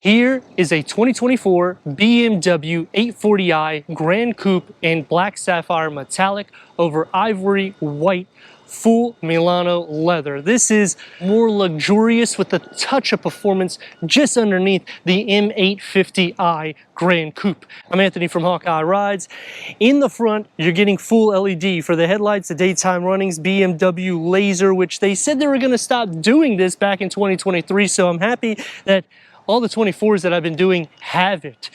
Here is a 2024 BMW 840i Gran Coupe in black sapphire metallic over ivory white full Milano leather. This is more luxurious with a touch of performance just underneath the M850i Gran Coupe. I'm Anthony from Hawkeye Rides. In the front, you're getting full LED for the headlights, the daytime runnings, BMW laser, which they said they were going to stop doing this back in 2023, so I'm happy that all the 24s that I've been doing have it.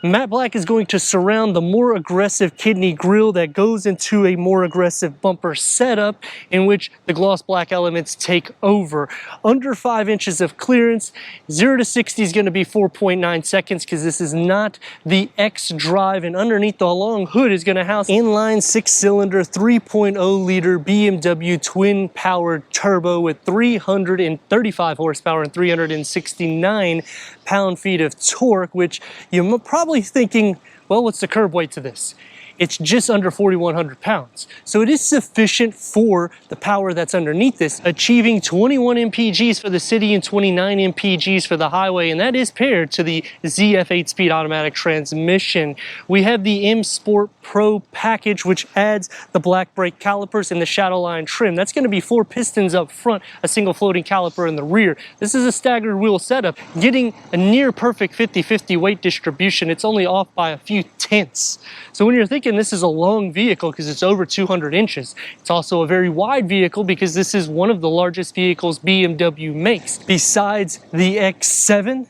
Matte black is going to surround the more aggressive kidney grille that goes into a more aggressive bumper setup in which the gloss black elements take over. Under 5 inches of clearance, 0 to 60 is going to be 4.9 seconds because this is not the X drive, and underneath the long hood is going to house inline 6-cylinder 3.0 liter BMW twin powered turbo with 335 horsepower and 369 pound-feet of torque, which you're probably thinking, well, what's the curb weight to this? It's just under 4,100 pounds. So it is sufficient for the power that's underneath this, achieving 21 mpgs for the city and 29 mpgs for the highway, and that is paired to the ZF 8-speed automatic transmission. We have the M Sport Pro package, which adds the black brake calipers and the shadow line trim. That's going to be 4 pistons up front, a single floating caliper in the rear. This is a staggered wheel setup, getting a near perfect 50-50 weight distribution. It's only off by a few tenths. So when you're thinking this is a long vehicle because it's over 200 inches, it's also a very wide vehicle because this is one of the largest vehicles BMW makes. Besides the X7,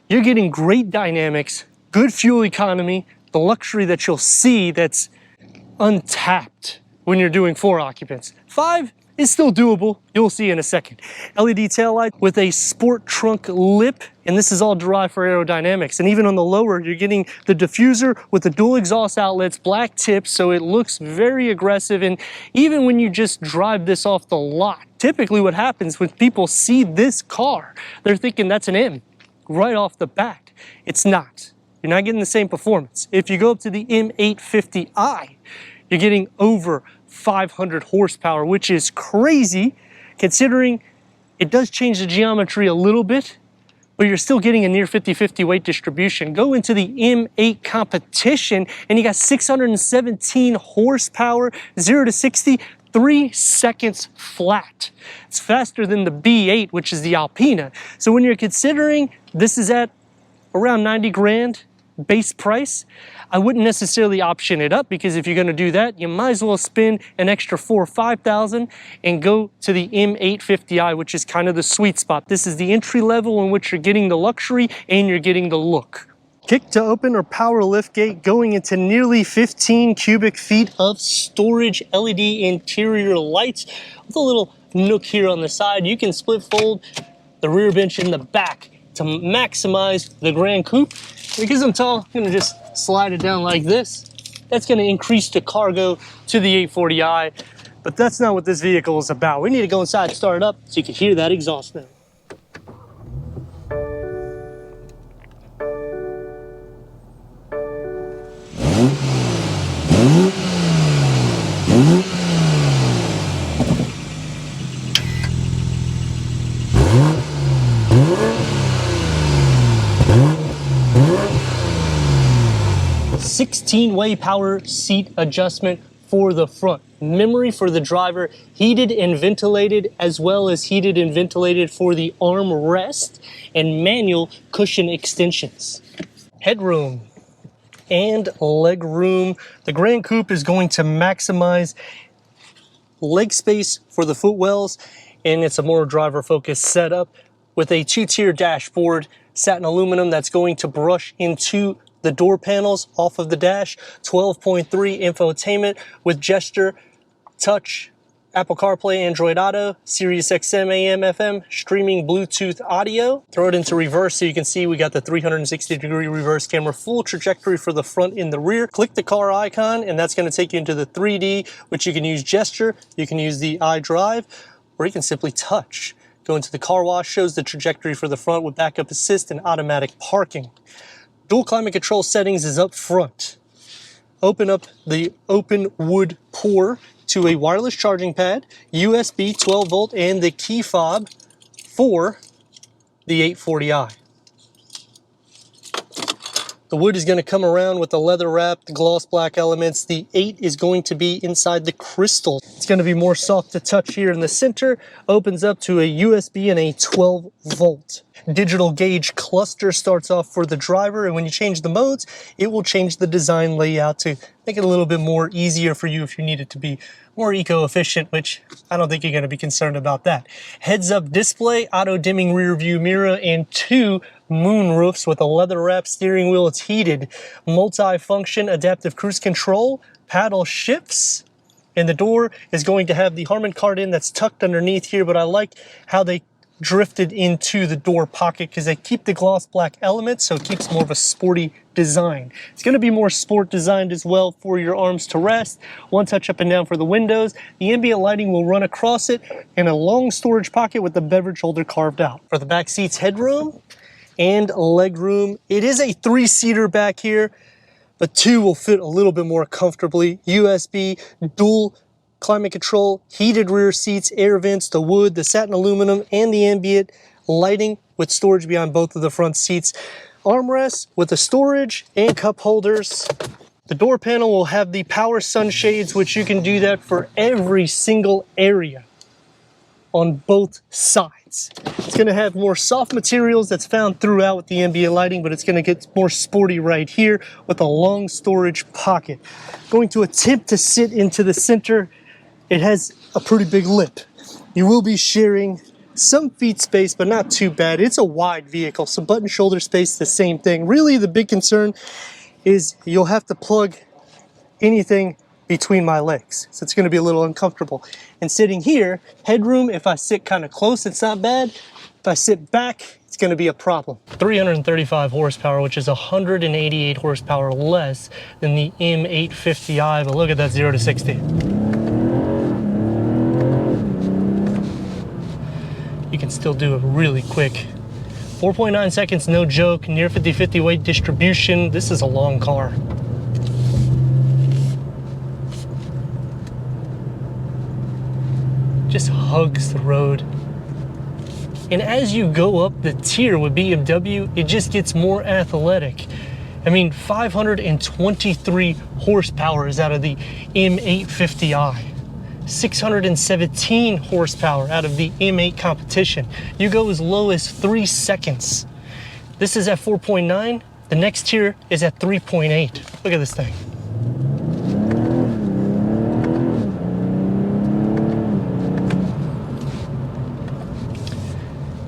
you're getting great dynamics, good fuel economy, the luxury that you'll see that's untapped when you're doing 4 occupants. 5 is still doable, you'll see in a second. LED taillight with a sport trunk lip, and this is all derived for aerodynamics. And even on the lower, you're getting the diffuser with the dual exhaust outlets, black tips, so it looks very aggressive. And even when you just drive this off the lot, typically what happens when people see this car, they're thinking that's an M right off the bat. It's not. You're not getting the same performance. If you go up to the M850i, you're getting over 500 horsepower, which is crazy considering it does change the geometry a little bit, but you're still getting a near 50-50 weight distribution. Go into the M8 competition and you got 617 horsepower, 0 to 60, 3 seconds flat. It's faster than the B8, which is the Alpina. So when you're considering this is at around 90 grand base price, I wouldn't necessarily option it up, because if you're going to do that, you might as well spend an extra 4,000 or 5,000 and go to the M850i, which is kind of the sweet spot. This is the entry level in which you're getting the luxury and you're getting the look. Kick to open or power lift gate going into nearly 15 cubic feet of storage, LED interior lights with a little nook here on the side. You can split fold the rear bench in the back to maximize the Gran Coupe. Because I'm tall, I'm gonna just slide it down like this. That's gonna increase the cargo to the 840i, but that's not what this vehicle is about. We need to go inside and start it up so you can hear that exhaust note. Way power seat adjustment for the front, memory for the driver, heated and ventilated, as well as heated and ventilated for the armrest, and manual cushion extensions. Headroom and leg room. The Gran Coupe is going to maximize leg space for the footwells, and it's a more driver focused setup with a 2-tier dashboard, satin aluminum that's going to brush into the door panels off of the dash, 12.3 infotainment with gesture, touch, Apple CarPlay, Android Auto, Sirius XM, AM, FM, streaming Bluetooth audio. Throw it into reverse so you can see we got the 360-degree reverse camera, full trajectory for the front and the rear. Click the car icon and that's going to take you into the 3D, which you can use gesture, you can use the iDrive, or you can simply touch. Go into the car wash, shows the trajectory for the front with backup assist and automatic parking. Dual climate control settings is up front. Open up the open wood pour to a wireless charging pad, USB 12 volt, and the key fob for the 840i. The wood is going to come around with the leather wrap, the gloss black elements. The 8 is going to be inside the crystal. It's going to be more soft to touch here in the center. Opens up to a USB and a 12 volt. Digital gauge cluster starts off for the driver, and when you change the modes, it will change the design layout to make it a little bit more easier for you if you need it to be more eco-efficient, which I don't think you're going to be concerned about that. Heads-up display, auto-dimming rear view mirror, and 2 moon roofs with a leather wrap steering wheel. It's heated. Multi-function adaptive cruise control, paddle shifts, and the door is going to have the Harman Kardon that's tucked underneath here, but I like how they drifted into the door pocket because they keep the gloss black elements, so it keeps more of a sporty design. It's going to be more sport designed as well for your arms to rest. One touch up and down for the windows. The ambient lighting will run across it, and a long storage pocket with the beverage holder carved out. For the back seats, headroom and leg room. It is a 3-seater back here, but 2 will fit a little bit more comfortably. USB, dual climate control, heated rear seats, air vents, the wood, the satin aluminum, and the ambient lighting with storage behind both of the front seats. Armrests with the storage and cup holders. The door panel will have the power sunshades, which you can do that for every single area on both sides. It's going to have more soft materials that's found throughout with the ambient lighting, but it's going to get more sporty right here with a long storage pocket. Going to attempt to sit into the center. It has a pretty big lip. You will be sharing some feet space, but not too bad. It's a wide vehicle, so button shoulder space, the same thing. Really, the big concern is you'll have to plug anything between my legs, so it's going to be a little uncomfortable. And sitting here, headroom, if I sit kind of close, it's not bad. If I sit back, it's going to be a problem. 335 horsepower, which is 188 horsepower less than the M850i, but look at that 0 to 60. You can still do it really quick. 4.9 seconds, no joke. Near 50-50 weight distribution. This is a long car. Just hugs the road. And as you go up the tier with BMW, it just gets more athletic. I mean, 523 horsepower is out of the M850i. 617 horsepower out of the M8 competition. You go as low as 3 seconds. This is at 4.9. The next tier is at 3.8. Look at this thing.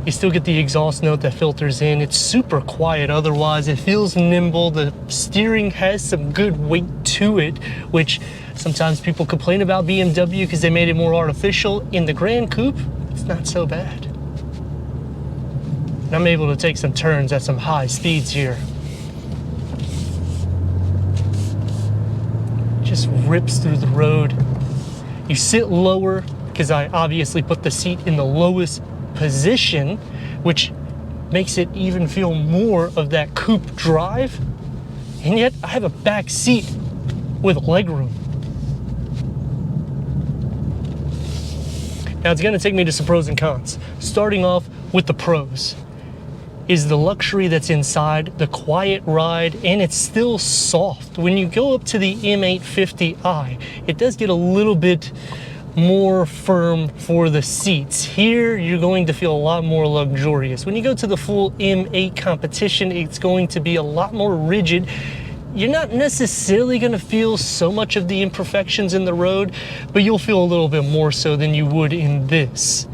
You still get the exhaust note that filters in. It's super quiet otherwise. It feels nimble. The steering has some good weight to it, which sometimes people complain about BMW because they made it more artificial. In the Gran Coupe, it's not so bad. And I'm able to take some turns at some high speeds here. Just rips through the road. You sit lower because I obviously put the seat in the lowest position, which makes it even feel more of that coupe drive. And yet I have a back seat with legroom. Now it's going to take me to some pros and cons. Starting off with the pros is the luxury that's inside, the quiet ride, and it's still soft. When you go up to the M850i, it does get a little bit more firm for the seats. Here, you're going to feel a lot more luxurious. When you go to the full M8 competition, it's going to be a lot more rigid. You're not necessarily going to feel so much of the imperfections in the road, but you'll feel a little bit more so than you would in this.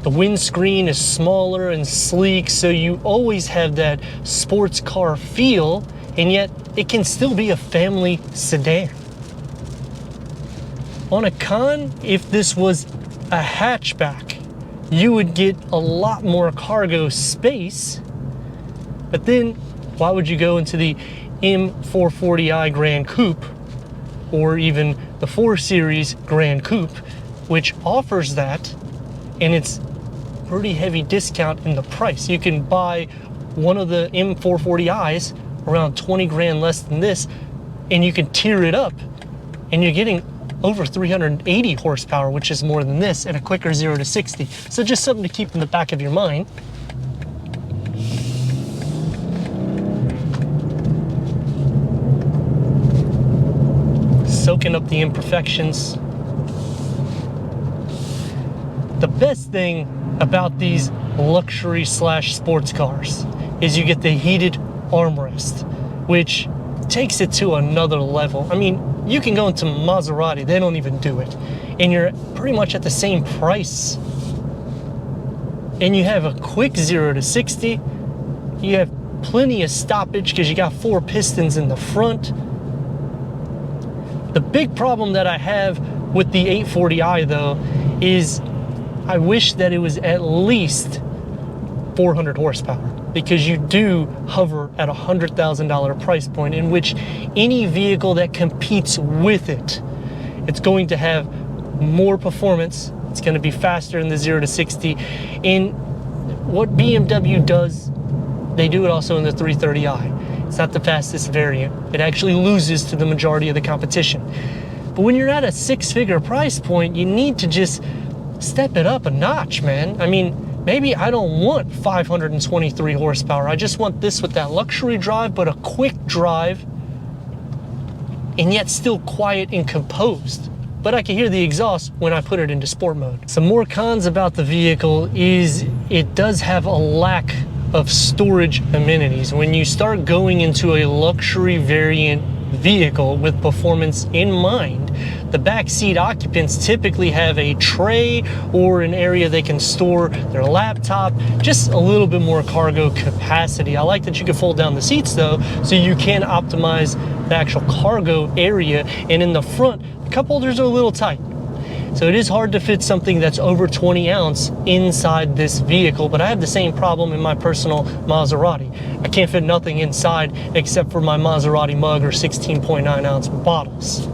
The windscreen is smaller and sleek, so you always have that sports car feel, and yet it can still be a family sedan. On a con, if this was a hatchback, you would get a lot more cargo space, but then why would you go into the M840i Gran Coupe or even the 4 Series Gran Coupe, which offers that, and it's pretty heavy discount in the price. You can buy one of the M840i's around 20 grand less than this, and you can tier it up, and you're getting over 380 horsepower, which is more than this, and a quicker 0 to 60. So just something to keep in the back of your mind. picking up the imperfections. The best thing about these luxury slash sports cars is you get the heated armrest, which takes it to another level. I mean, you can go into Maserati, they don't even do it, and you're pretty much at the same price. And you have a quick 0 to 60. You have plenty of stoppage because you got 4 pistons in the front. The big problem that I have with the 840i though is I wish that it was at least 400 horsepower, because you do hover at $100,000 price point, in which any vehicle that competes with it, it's going to have more performance. It's going to be faster in the 0 to 60. And what BMW does, they do it also in the 330i. It's not the fastest variant. It actually loses to the majority of the competition. But when you're at a 6-figure price point, you need to just step it up a notch, man. I mean, maybe I don't want 523 horsepower. I just want this with that luxury drive, but a quick drive, and yet still quiet and composed. But I can hear the exhaust when I put it into sport mode. Some more cons about the vehicle is it does have a lack of storage amenities. When you start going into a luxury variant vehicle with performance in mind, the backseat occupants typically have a tray or an area they can store their laptop, just a little bit more cargo capacity. I like that you can fold down the seats though, so you can optimize the actual cargo area. And in the front, the cup holders are a little tight, so it is hard to fit something that's over 20 ounce inside this vehicle. But I have the same problem in my personal Maserati. I can't fit nothing inside except for my Maserati mug or 16.9 ounce bottles.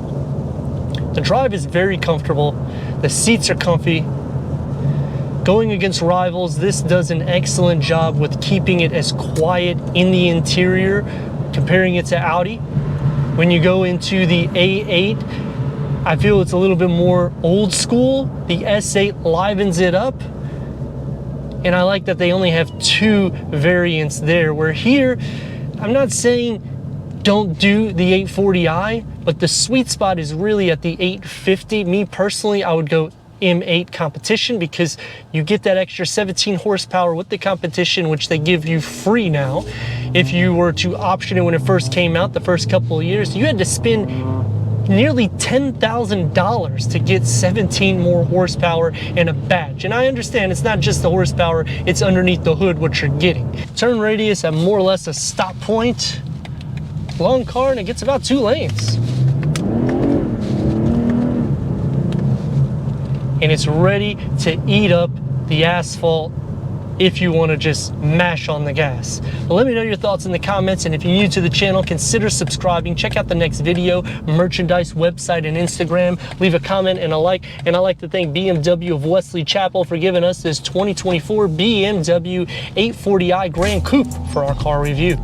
The drive is very comfortable. The seats are comfy. Going against rivals, this does an excellent job with keeping it as quiet in the interior, comparing it to Audi. When you go into the A8, I feel it's a little bit more old school. The S8 livens it up. And I like that they only have 2 variants there, where here, I'm not saying don't do the 840i, but the sweet spot is really at the 850. Me personally, I would go M8 competition, because you get that extra 17 horsepower with the competition, which they give you free now. If you were to option it when it first came out, the first couple of years, you had to spend nearly $10,000 to get 17 more horsepower and a badge. And I understand it's not just the horsepower, it's underneath the hood what you're getting. Turn radius at more or less a stop point. Long car, and it gets about 2 lanes. And it's ready to eat up the asphalt if you want to just mash on the gas. But let me know your thoughts in the comments, and if you're new to the channel, consider subscribing. Check out the next video, merchandise, website, and Instagram. Leave a comment and a like. And I'd like to thank BMW of Wesley Chapel for giving us this 2024 BMW 840i Gran Coupe for our car review.